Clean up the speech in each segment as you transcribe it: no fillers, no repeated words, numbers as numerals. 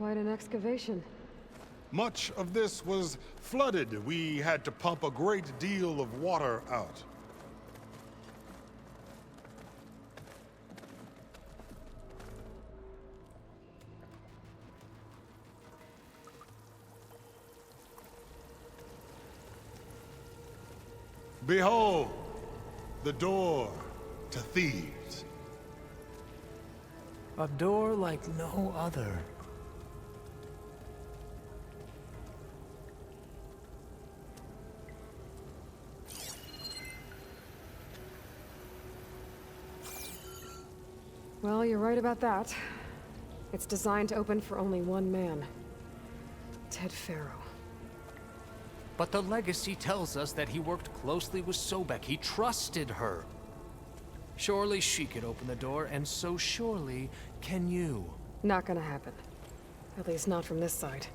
Quite an excavation. Much of this was flooded. We had to pump a great deal of water out. Behold, the door to thieves. A door like no other. Well, you're right about that. It's designed to open for only one man. Ted Faro. But the legacy tells us that he worked closely with Sobek. He trusted her. Surely she could open the door, and so surely can you. Not gonna happen. At least not from this side.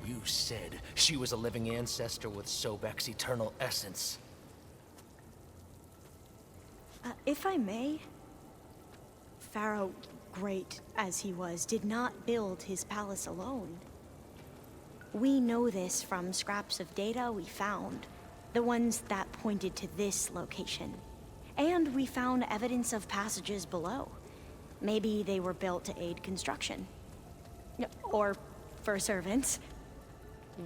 You said she was a living ancestor with Sobek's eternal essence. If I may, Pharaoh, great as he was, did not build his palace alone. We know this from scraps of data we found, the ones that pointed to this location. And we found evidence of passages below. Maybe they were built to aid construction. Or for servants.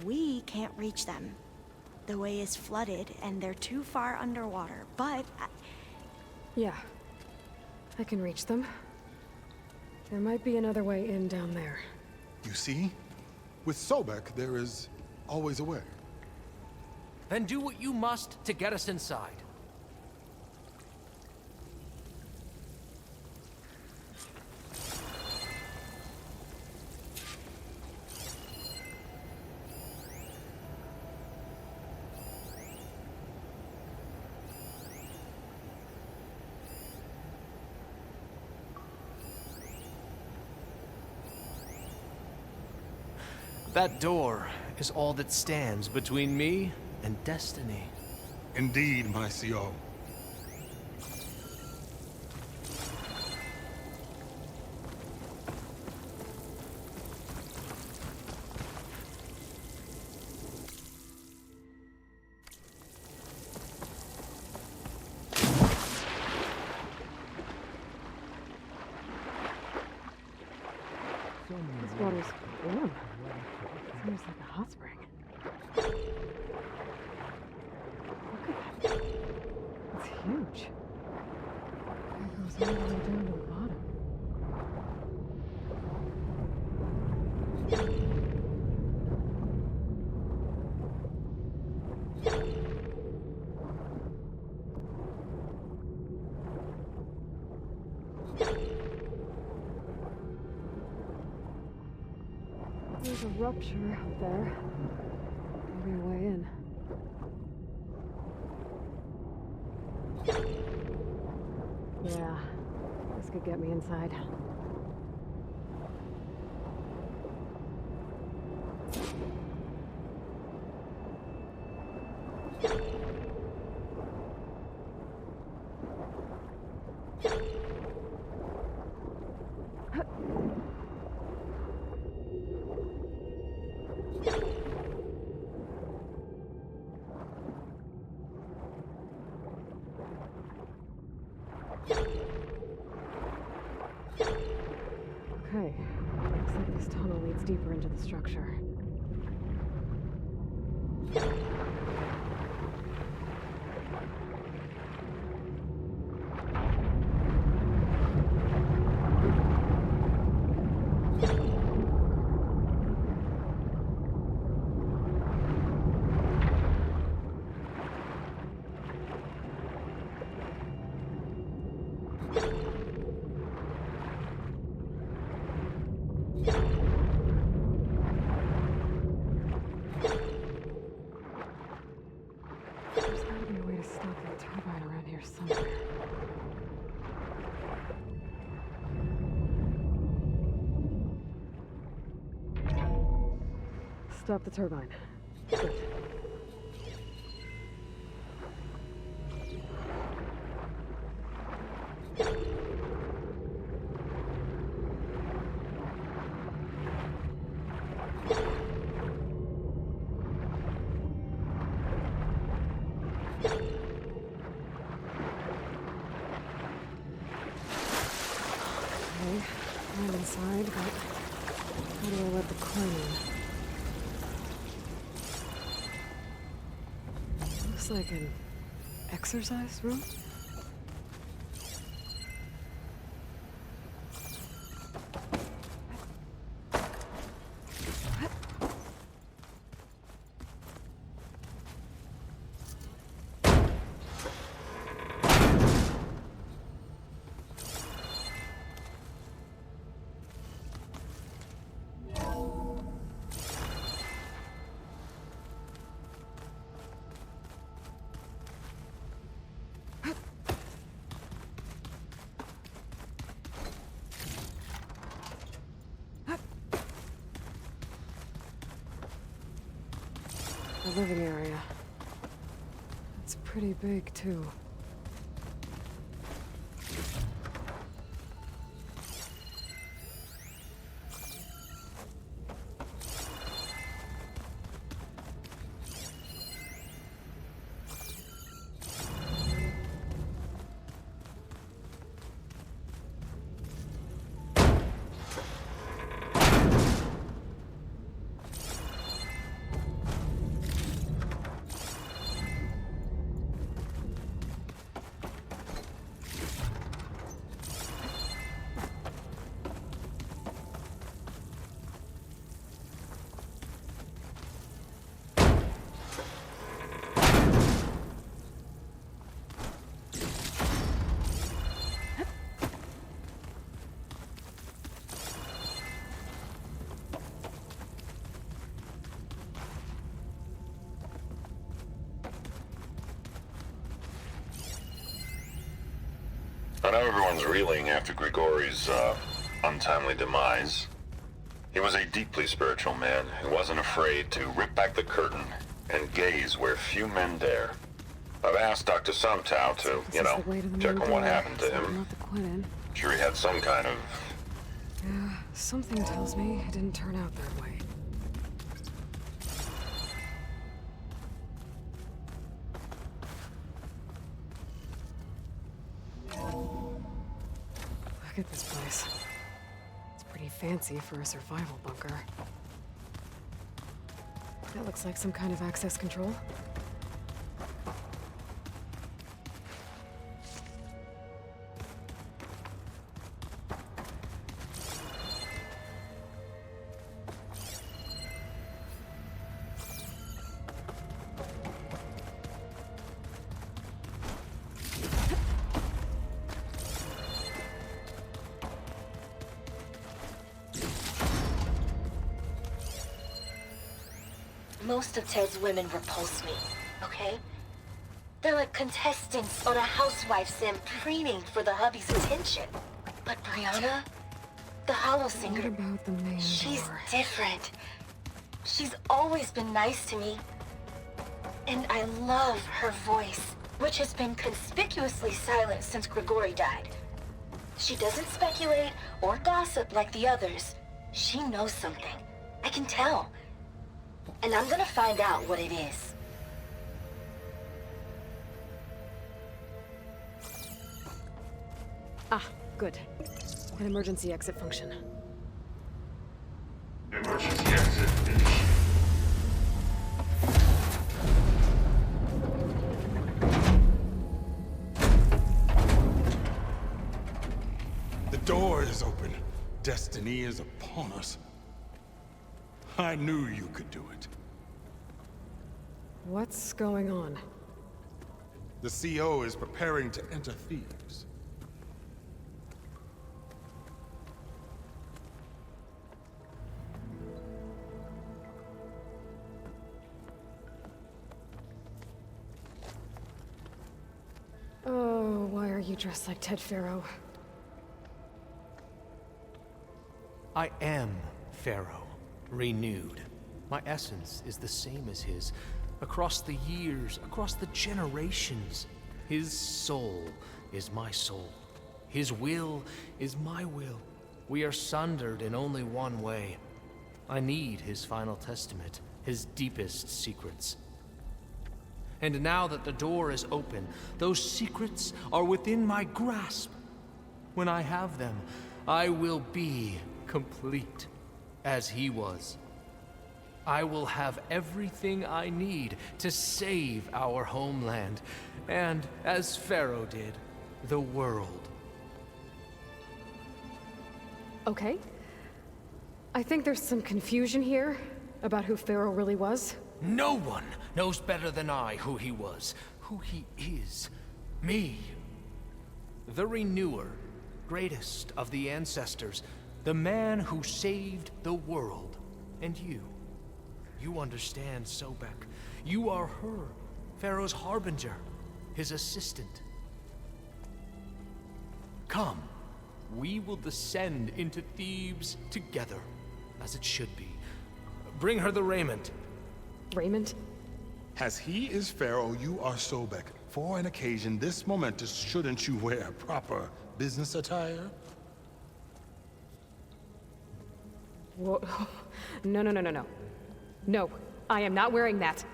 We can't reach them. The way is flooded and they're too far underwater, but... Yeah. I can reach them. There might be another way in down there. You see? With Sobek, there is always a way. Then do what you must to get us inside. That door is all that stands between me and destiny. Indeed, my CO. This water's warm. Seems like a hot spring. Look at that. It's huge. It goes all the way down to the bottom. There's a rupture up there. Maybe a way in. Yeah, this could get me inside. Okay, looks like this tunnel leads deeper into the structure. There's gotta be a way to stop that turbine around here somewhere. Stop the turbine. Good. I'm inside, but how do I let the coin in? Looks like an exercise room? The living area. It's pretty big, too. I know everyone's reeling after Grigori's untimely demise. He was a deeply spiritual man who wasn't afraid to rip back the curtain and gaze where few men dare. I've asked Dr. Sumtow to, check on what happened to him. Sure he had some kind of... Yeah, something tells me it didn't turn out that way. Look at this place. It's pretty fancy for a survival bunker. That looks like some kind of access control. Most of Ted's women repulse me, okay? They're like contestants on a housewife sim preening for the hubby's attention. But Brianna, the hollow singer, What about the main she's door? different. She's always been nice to me. And I love her voice, which has been conspicuously silent since Grigori died. She doesn't speculate or gossip like the others. She knows something. I can tell. And I'm gonna find out what it is. Ah, good. An emergency exit function. Emergency exit initiated. The door is open. Destiny is upon us. I knew you could do it. What's going on? The CO is preparing to enter Thebes. Oh, why are you dressed like Ted Pharaoh? I am Pharaoh, renewed. My essence is the same as his. Across the years, across the generations. His soul is my soul. His will is my will. We are sundered in only one way. I need his final testament, his deepest secrets. And now that the door is open, those secrets are within my grasp. When I have them, I will be complete, as he was. I will have everything I need to save our homeland, and, as Pharaoh did, the world. Okay. I think there's some confusion here about who Pharaoh really was. No one knows better than I who he was, who he is. Me. The Renewer, greatest of the ancestors, the man who saved the world. And you. You understand, Sobek. You are her, Pharaoh's harbinger, his assistant. Come, we will descend into Thebes together, as it should be. Bring her the raiment. Raymond? As he is Pharaoh, you are Sobek. For an occasion this momentous, shouldn't you wear proper business attire? Whoa. No. No, I am not wearing that.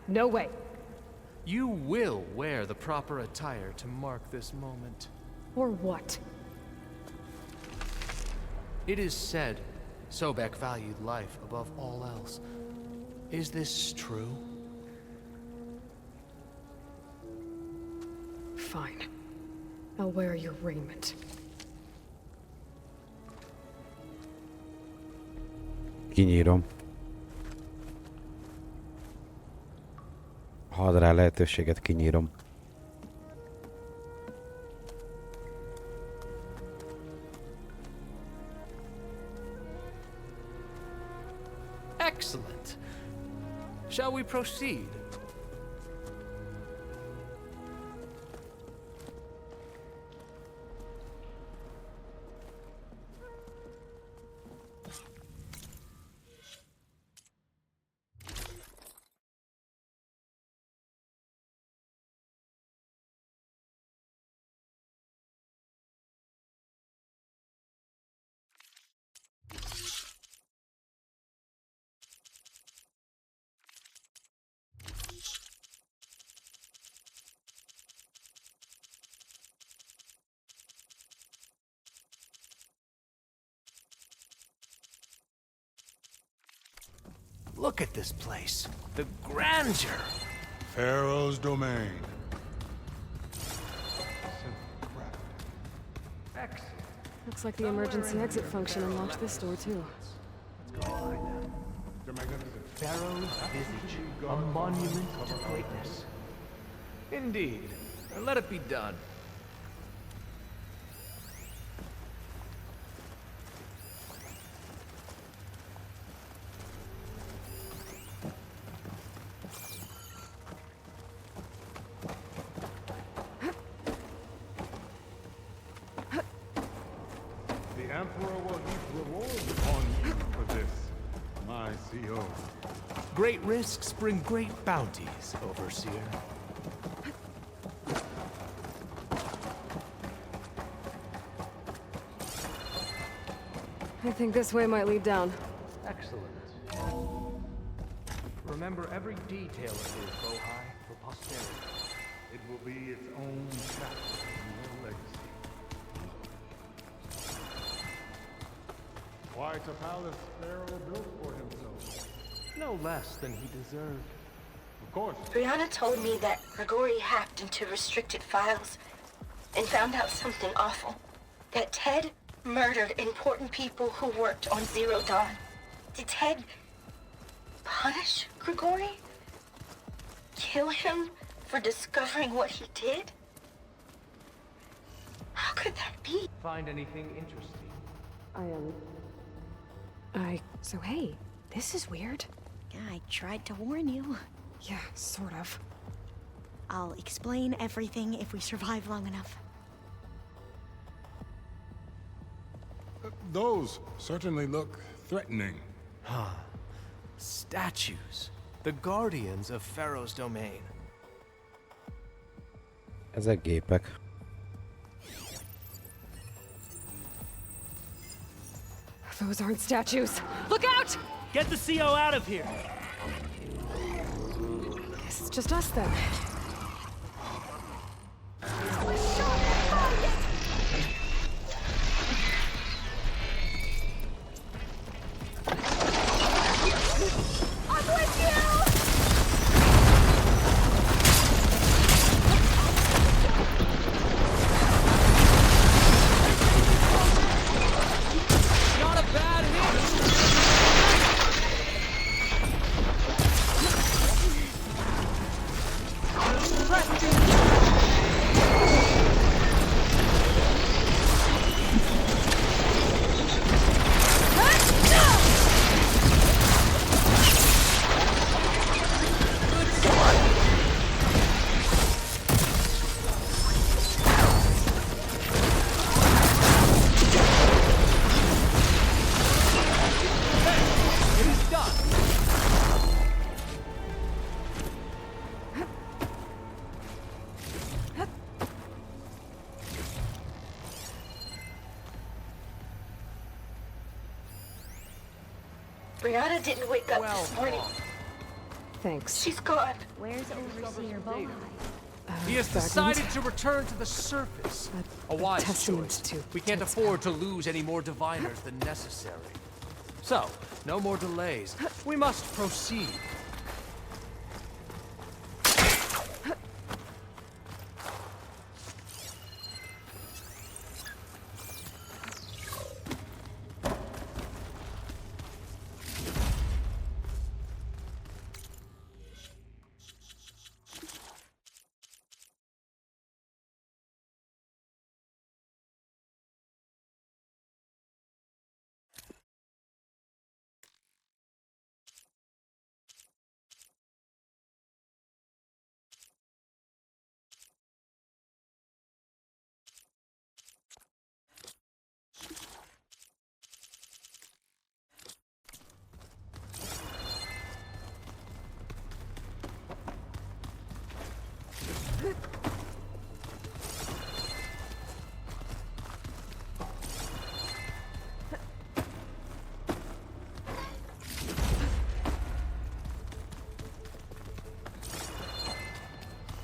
No way. You will wear the proper attire to mark this moment. Or what? It is said Sobek valued life above all else. Is this true? Fine. I'll wear your raiment. Kinyírom. Ha ad rá lehetőséget, kinyírom. Excellent. Shall we proceed? Look at this place. The grandeur. Pharaoh's domain. Excellent. Looks like the emergency exit function unlocked this door too. Pharaoh's visage, a monument to greatness. Indeed. Let it be done. The Emperor will heap rewards upon you for this, my CO. Great risks bring great bounties, Overseer. I think this way might lead down. Excellent. Remember every detail of his, Bohai, for posterity. It will be its own chapter in your legacy. Quite a palace Pharaoh built for himself. No less than he deserved. Of course. Brianna told me that Grigori hacked into restricted files and found out something awful. That Ted murdered important people who worked on Zero Dawn. Did Ted punish Grigori? Kill him for discovering what he did? How could that be? Find anything interesting? So hey, this is weird. Yeah, I tried to warn you. Yeah, sort of. I'll explain everything if we survive long enough. Those certainly look threatening. Statues. The guardians of Pharaoh's domain. Ezek gépek. Those aren't statues. Look out! Get the CO out of here! Guess it's just us then. Brianna didn't wake up Well, this morning. Thanks. She's gone. Where's Overseer Bohai? He has fragments? decided to return to the surface. A wise testament choice. to We can't Ted's afford to lose any more diviners than necessary. So, no more delays. We must proceed.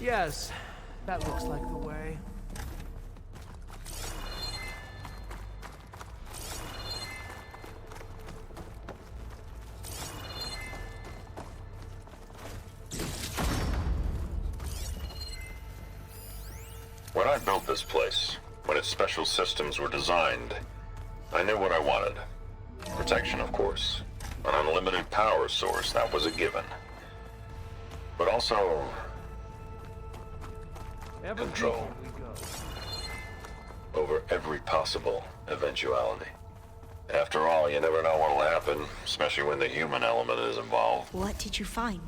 Yes, that looks like the way. When I built this place, when its special systems were designed, I knew what I wanted. Protection, of course. An unlimited power source, that was a given. But also Ever Control. deeper we go. over every possible eventuality. After all, you never know what'll happen, especially when the human element is involved. What did you find?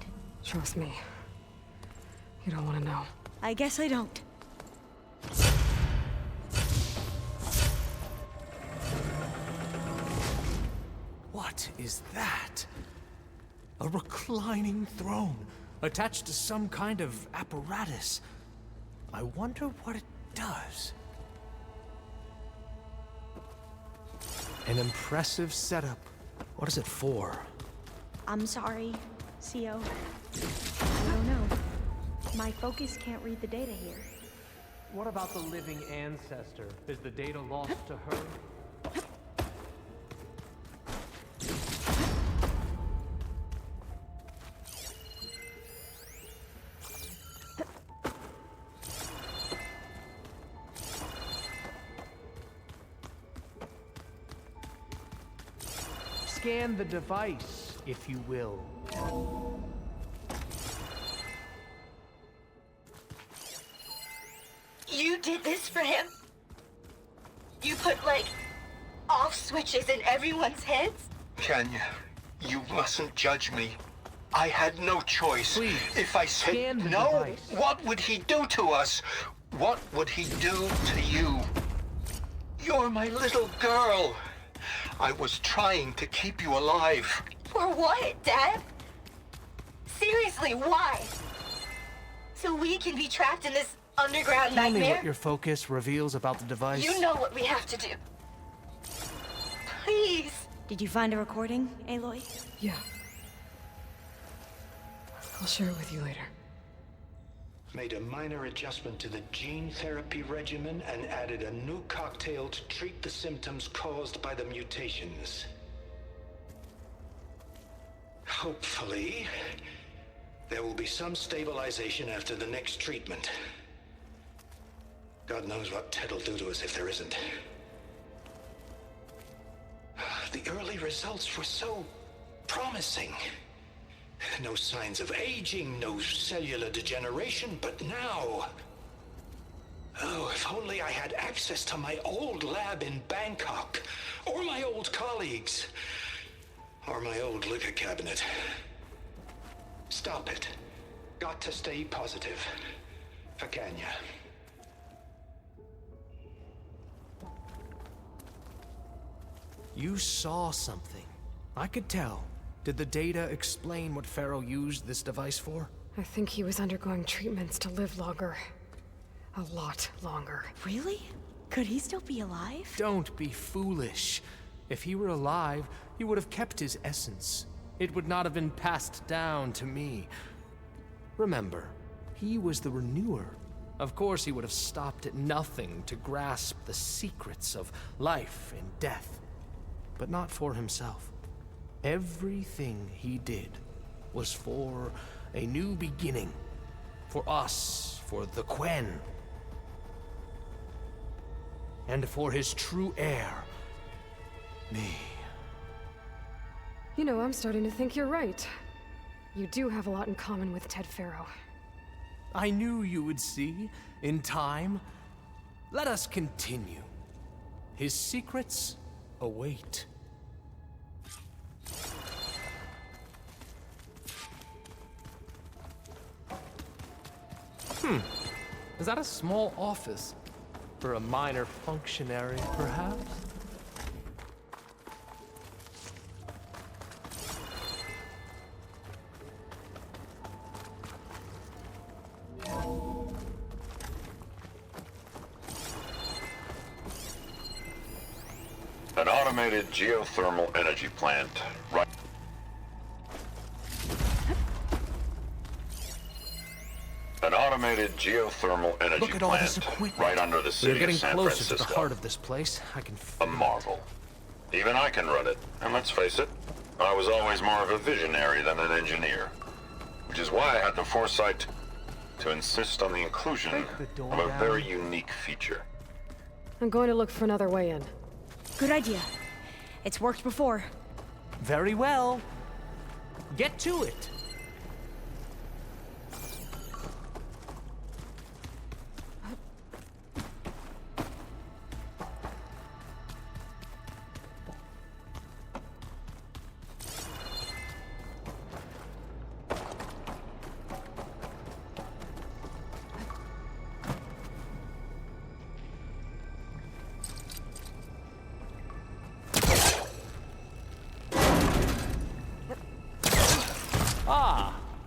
Trust me. You don't want to know. I guess I don't. What is that? A reclining throne, attached to some kind of apparatus. I wonder what it does. An impressive setup. What is it for? I'm sorry, CO. I don't know. My focus can't read the data here. What about the living ancestor? Is the data lost to her? Scan the device, if you will. You did this for him? You put, like, off switches in everyone's heads? Kenya, you mustn't judge me. I had no choice. Please, if I scan said the no, device. what would he do to us? What would he do to you? You're my little girl. I was trying to keep you alive. For what, Dad? Seriously, why? So we can be trapped in this underground Tell me nightmare? what your focus reveals about the device. You know what we have to do. Please. Did you find a recording, Aloy? Yeah. I'll share it with you later. Made a minor adjustment to the gene therapy regimen and added a new cocktail to treat the symptoms caused by the mutations. Hopefully, there will be some stabilization after the next treatment. God knows what Ted will do to us if there isn't. The early results were so promising. No signs of aging, no cellular degeneration, but now... Oh, if only I had access to my old lab in Bangkok, or my old colleagues, or my old liquor cabinet. Stop it. Got to stay positive. For Kenya. You saw something. I could tell. Did the data explain what Pharaoh used this device for? I think he was undergoing treatments to live longer. A lot longer. Really? Could he still be alive? Don't be foolish. If he were alive, he would have kept his essence. It would not have been passed down to me. Remember, he was the renewer. Of course, he would have stopped at nothing to grasp the secrets of life and death, but not for himself. Everything he did was for a new beginning. For us, for the Quen. And for his true heir, me. You know, I'm starting to think you're right. You do have a lot in common with Ted Faro. I knew you would see, in time. Let us continue. His secrets await. Is that a small office? For a minor functionary, perhaps? An automated geothermal energy plant right... An automated geothermal energy Look at all this plant equipment. right under the We're city of getting San closer to Francisco. the heart of this place. I can A marvel. Even I can run it. And let's face it, I was always more of a visionary than an engineer. Which is why I had the foresight to insist on the inclusion of a very unique feature. I'm going to look for another way in. Good idea. It's worked before. Very well. Get to it.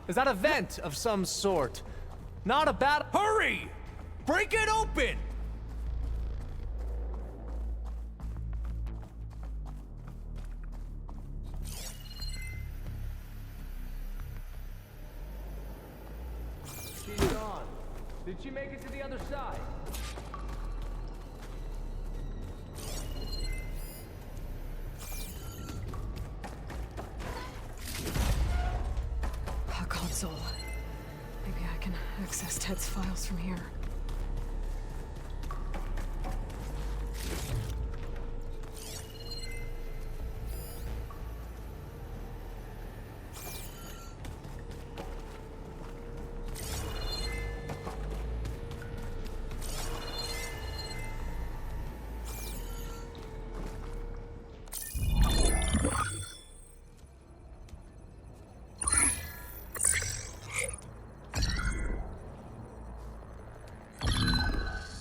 Is that a vent of some sort? Not a bad... Hurry! Break it open! She's gone. Did she make it to the other side? Console. Maybe I can access Ted's files from here.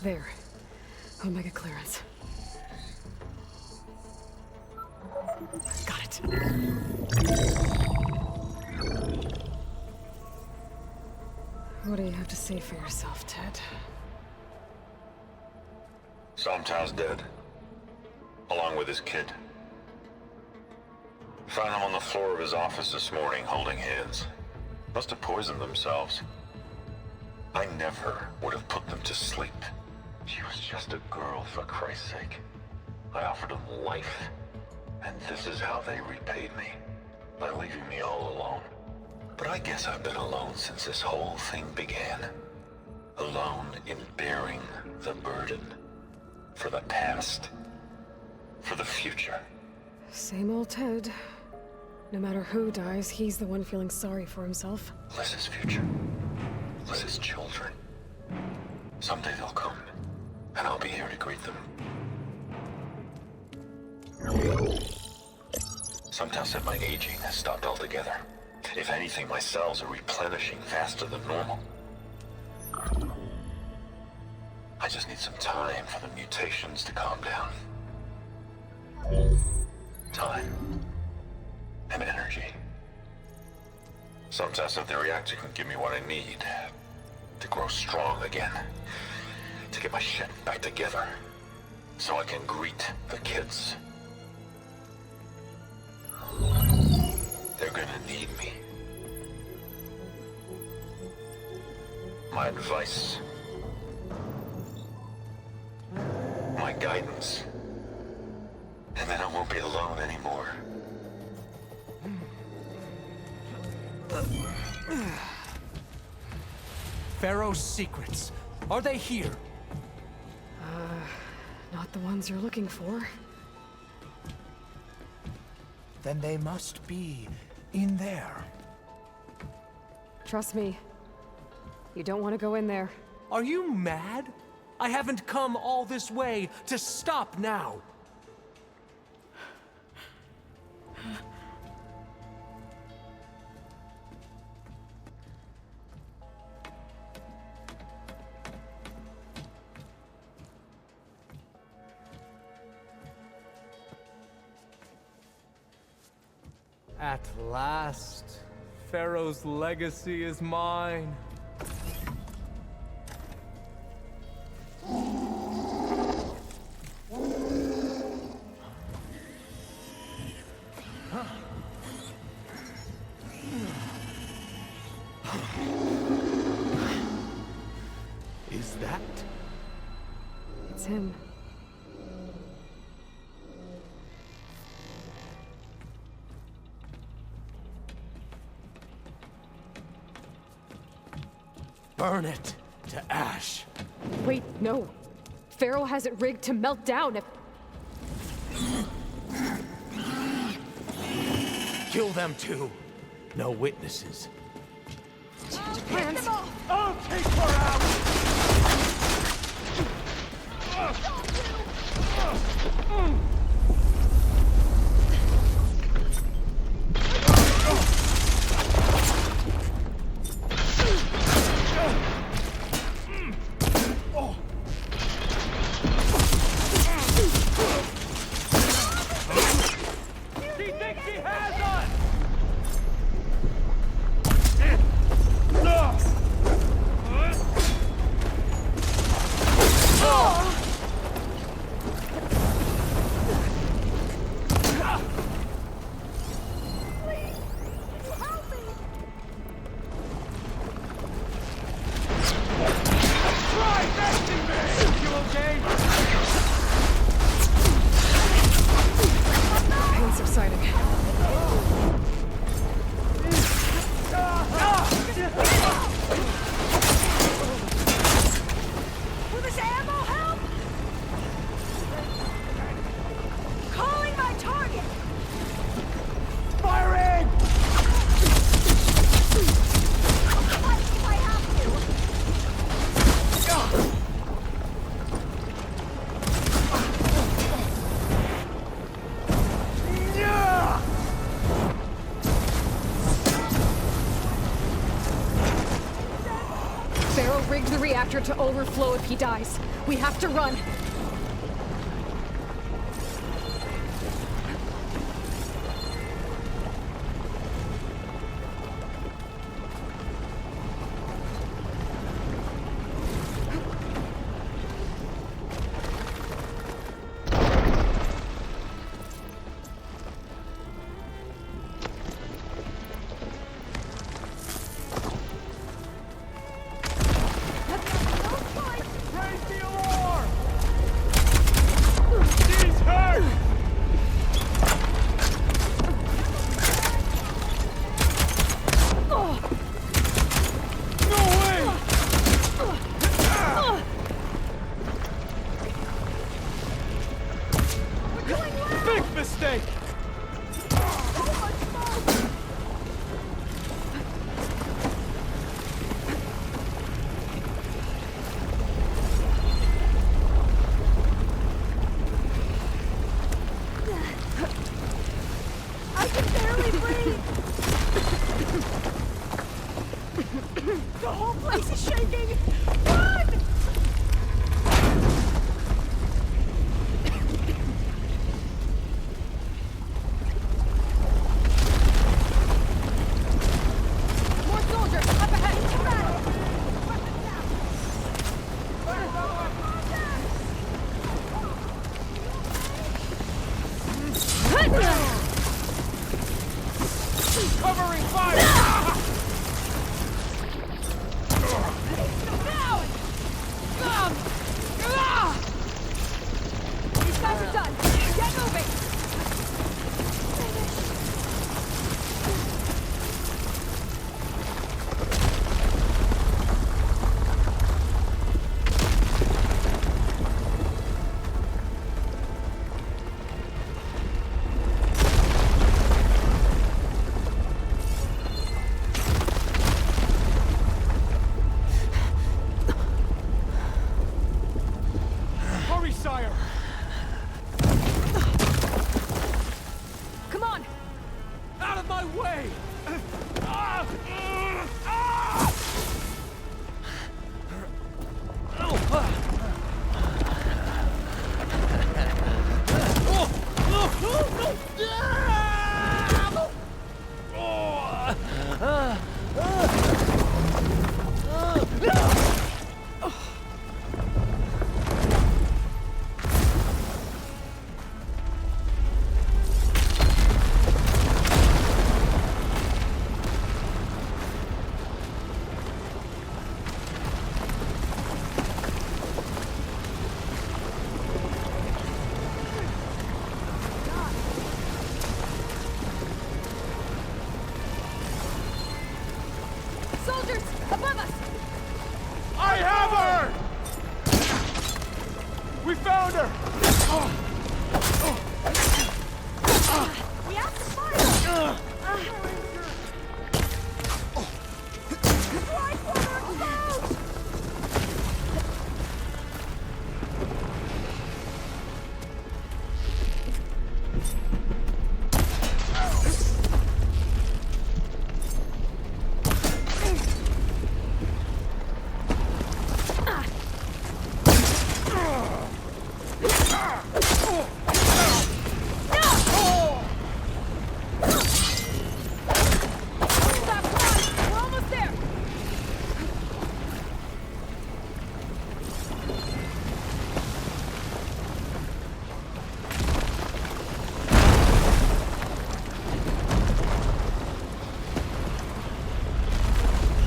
There. Omega clearance. Got it. What do you have to say for yourself, Ted? Somtow's dead. Along with his kid. Found him on the floor of his office this morning, holding hands. Must have poisoned themselves. I never would have put them to sleep. She was just a girl, for Christ's sake. I offered them life, and this is how they repaid me, by leaving me all alone. But I guess I've been alone since this whole thing began. Alone in bearing the burden. For the past. For the future. Same old Ted. No matter who dies, he's the one feeling sorry for himself. Liz's future. Liz's children. Someday they'll come. And I'll be here to greet them. Sometimes said my aging has stopped altogether. If anything, my cells are replenishing faster than normal. I just need some time for the mutations to calm down. Time. And energy. Sometimes said the reactor can give me what I need. To grow strong again. To get my shit back together. So I can greet the kids. my advice, my guidance, and then I won't be alone anymore. Pharaoh's secrets. Are they here? Not the ones you're looking for. Then they must be in there. Trust me. You don't want to go in there. Are you mad? I haven't come all this way to stop now. At last, Pharaoh's legacy is mine. Is that? It's him. Burn it to ash. Wait, no. Pharaoh has it rigged to melt down if... Kill them too. No witnesses. Hands. I'll take her out! She thinks she has us! Pain subsiding. Will this ammo help? Calling my target! Firing! What if I have to? Pharaoh rigged the reactor to overflow if he dies. We have to run. Raise the alarm! She's hurt! No way! Big mistake! I can barely breathe! The whole place is shaking! Run! sire! Come on! Out of my way! Soldiers! Above us! I have her! We found her! We have to fire! We're almost there!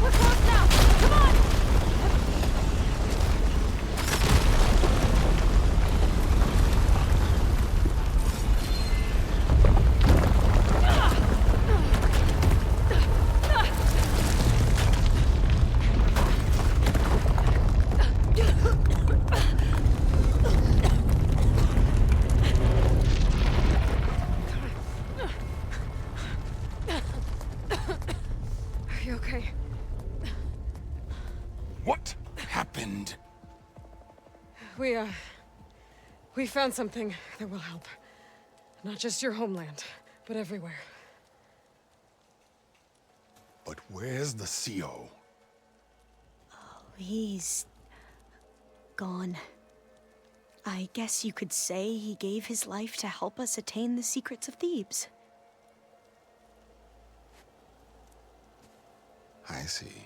We're close now! Come on! Are you okay? What happened? We found something that will help. Not just your homeland, but everywhere. But where's the CO? He's gone. I guess you could say he gave his life to help us attain the secrets of Thebes. I see.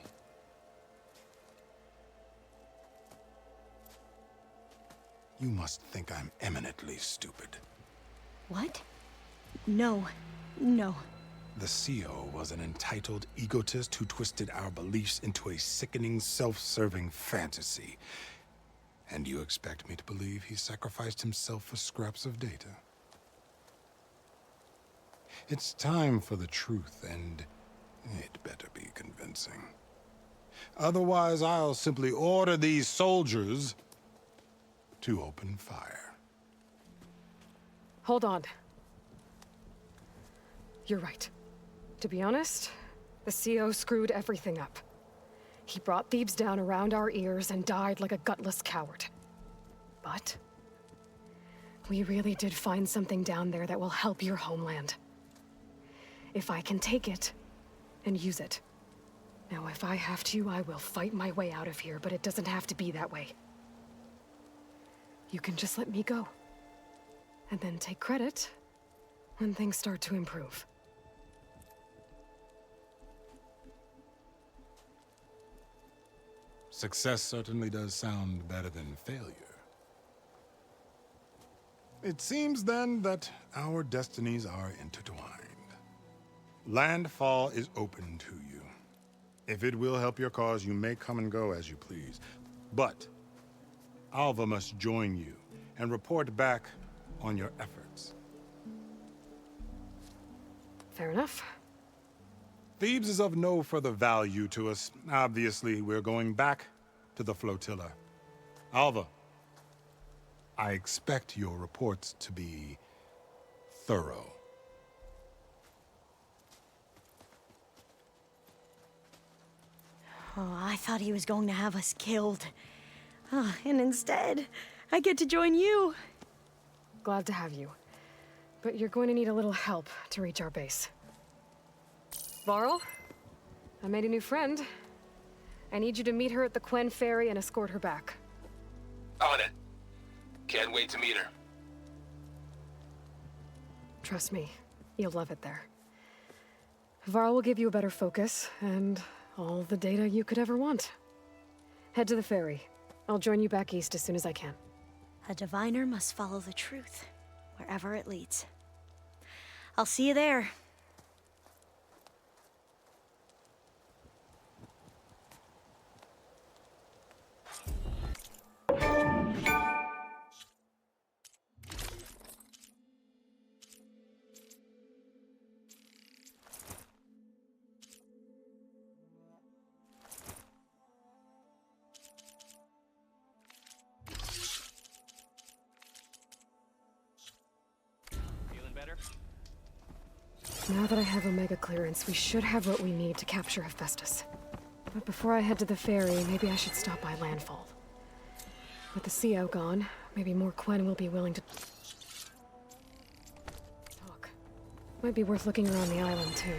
You must think I'm eminently stupid. What? No. No. The CO was an entitled egotist who twisted our beliefs into a sickening, self-serving fantasy. And you expect me to believe he sacrificed himself for scraps of data? It's time for the truth, and it better be convincing. Otherwise, I'll simply order these soldiers to open fire. Hold on. You're right. To be honest, the CO screwed everything up. He brought Thebes down around our ears and died like a gutless coward. But we really did find something down there that will help your homeland. If I can take it and use it. Now, if I have to, I will fight my way out of here, but it doesn't have to be that way. You can just let me go. And then take credit when things start to improve. Success certainly does sound better than failure. It seems then that our destinies are intertwined. Landfall is open to you. If it will help your cause, you may come and go as you please. But Alva must join you and report back on your efforts. Fair enough. Thebes is of no further value to us. Obviously, we're going back to the flotilla. Alva, I expect your reports to be thorough. Oh, I thought he was going to have us killed. And instead, I get to join you. Glad to have you. But you're going to need a little help to reach our base. Varl, I made a new friend. I need you to meet her at the Quen Ferry and escort her back. On it. Can't wait to meet her. Trust me, you'll love it there. Varl will give you a better focus, and all the data you could ever want. Head to the ferry. I'll join you back east as soon as I can. A diviner must follow the truth, wherever it leads. I'll see you there. Now that I have Omega clearance, we should have what we need to capture Hephaestus. But before I head to the ferry, maybe I should stop by Landfall. With the CO gone, maybe more Quen will be willing to talk. Might be worth looking around the island, too.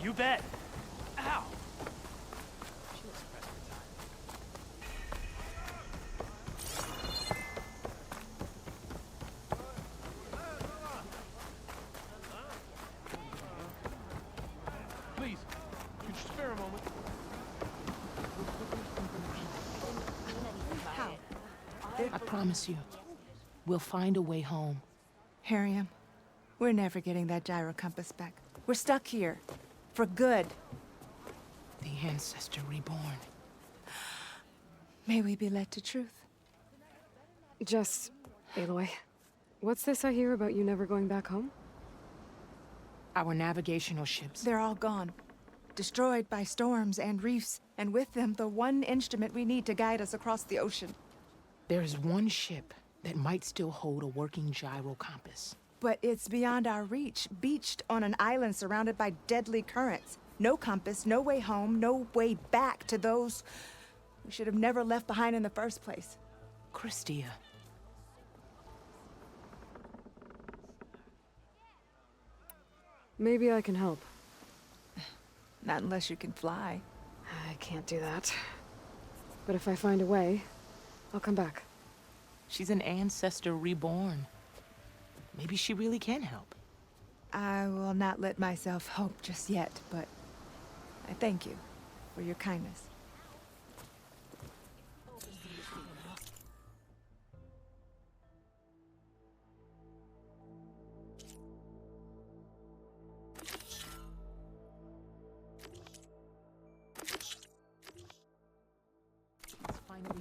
You bet. Ow. Please, could you spare a moment? I promise you, we'll find a way home. Harriam, we're never getting that gyro compass back. We're stuck here. For good. The ancestor reborn. May we be led to truth. Just, Aloy, what's this I hear about you never going back home? Our navigational ships. They're all gone. Destroyed by storms and reefs, and with them the one instrument we need to guide us across the ocean. There is one ship that might still hold a working gyro compass. But it's beyond our reach, beached on an island surrounded by deadly currents. No compass, no way home, no way back to those we should have never left behind in the first place. Christia. Maybe I can help. Not unless you can fly. I can't do that. But if I find a way, I'll come back. She's an ancestor reborn. Maybe she really can help. I will not let myself hope just yet, but I thank you for your kindness.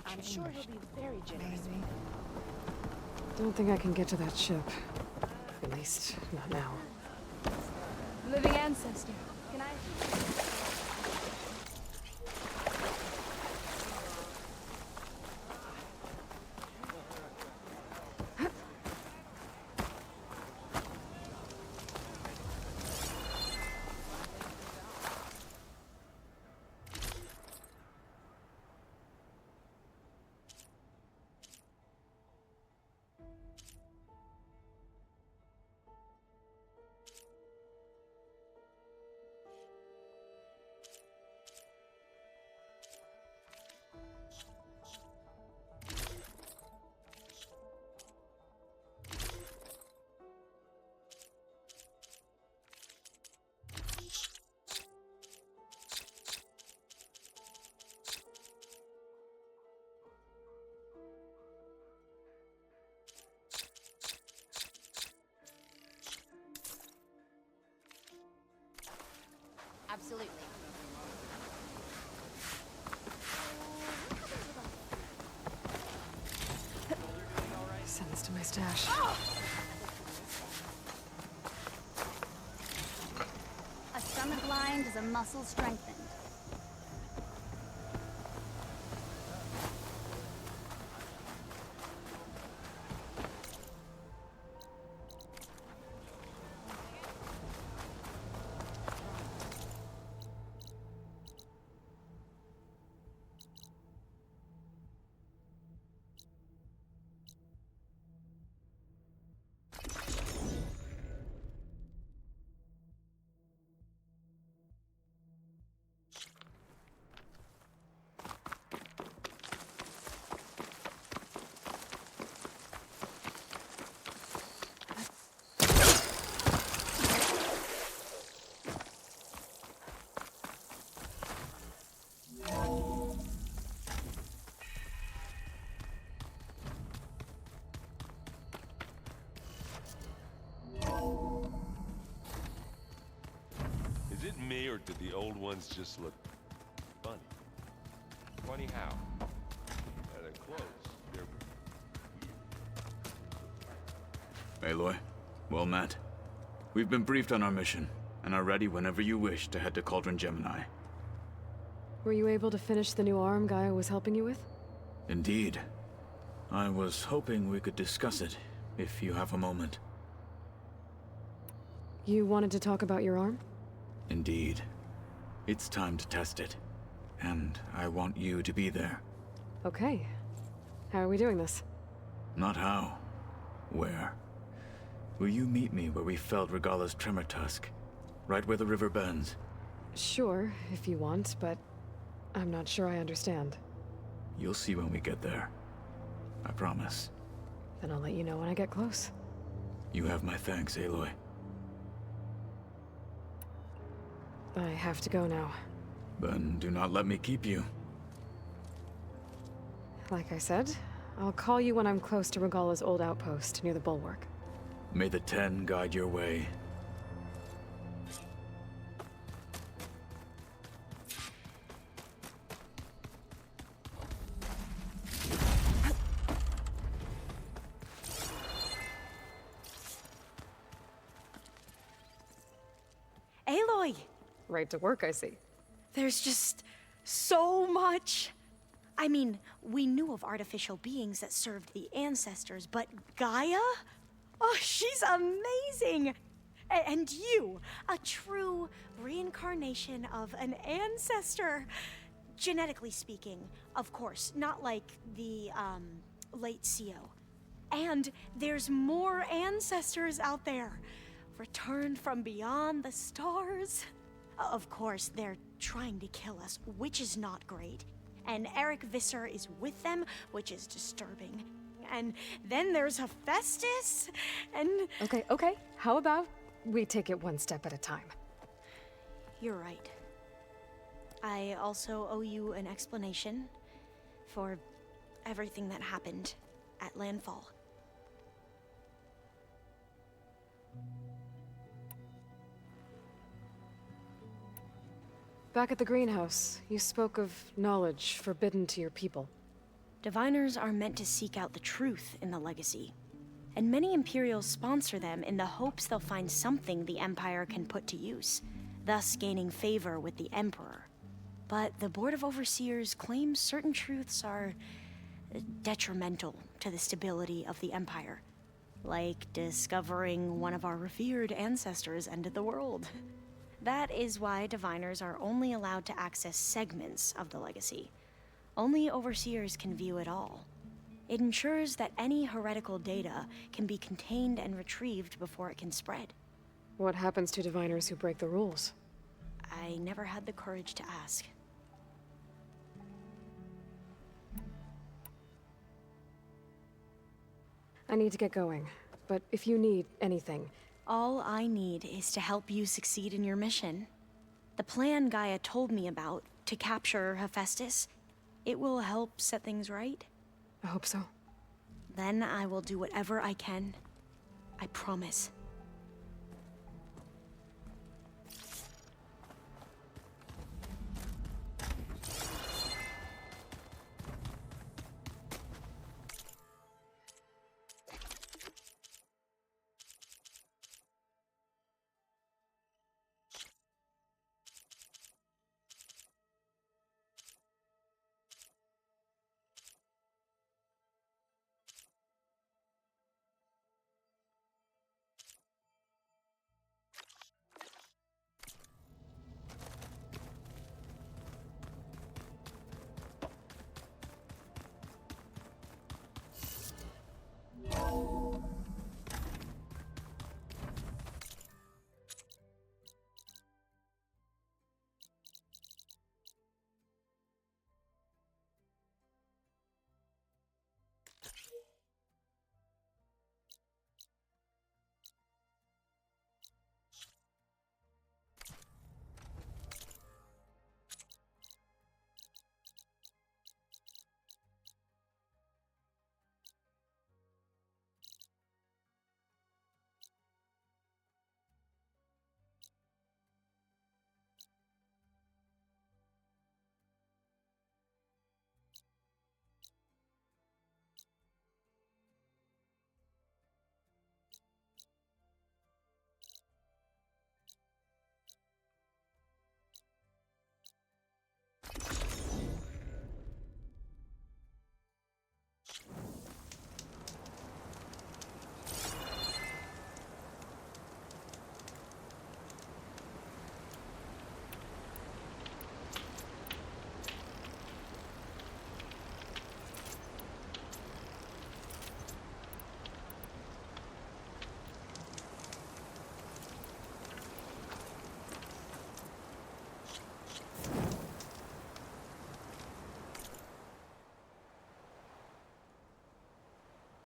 I'm sure he'll be very generous. Maybe. Don't think I can get to that ship. At least, not now. Living ancestor. Can I? stash. A stomach lined is a muscle strengthened. Is it me, or did the old ones just look funny? Funny how? They're close. They're Aloy, well met. We've been briefed on our mission, and are ready whenever you wish to head to Cauldron Gemini. Were you able to finish the new arm Gaia was helping you with? Indeed. I was hoping we could discuss it, if you have a moment. You wanted to talk about your arm? Indeed. It's time to test it. And I want you to be there. Okay. How are we doing this? Not how. Where? Will you meet me where we felled Regala's tremor tusk? Right where the river bends? Sure, if you want, but I'm not sure I understand. You'll see when we get there. I promise. Then I'll let you know when I get close. You have my thanks, Aloy. I have to go now. Then do not let me keep you. Like I said, I'll call you when I'm close to Regala's old outpost near the bulwark. May the Ten guide your way. Aloy! Right to work, I see. There's just so much. I mean, we knew of artificial beings that served the ancestors, but Gaia? Oh, she's amazing! And you, a true reincarnation of an ancestor. Genetically speaking, of course, not like the, late CO. And there's more ancestors out there, returned from beyond the stars. Of course, they're trying to kill us, which is not great. And Eric Visser is with them, which is disturbing. And then there's Hephaestus, and... Okay. How about we take it one step at a time? You're right. I also owe you an explanation for everything that happened at Landfall. Back at the greenhouse, you spoke of knowledge forbidden to your people. Diviners are meant to seek out the truth in the legacy, and many Imperials sponsor them in the hopes they'll find something the Empire can put to use, thus gaining favor with the Emperor. But the Board of Overseers claims certain truths are detrimental to the stability of the Empire, like discovering one of our revered ancestors ended the world. That is why Diviners are only allowed to access segments of the legacy. Only Overseers can view it all. It ensures that any heretical data can be contained and retrieved before it can spread. What happens to Diviners who break the rules? I never had the courage to ask. I need to get going, but if you need anything... All I need is to help you succeed in your mission. The plan Gaia told me about, to capture Hephaestus, it will help set things right. I hope so. Then I will do whatever I can. I promise.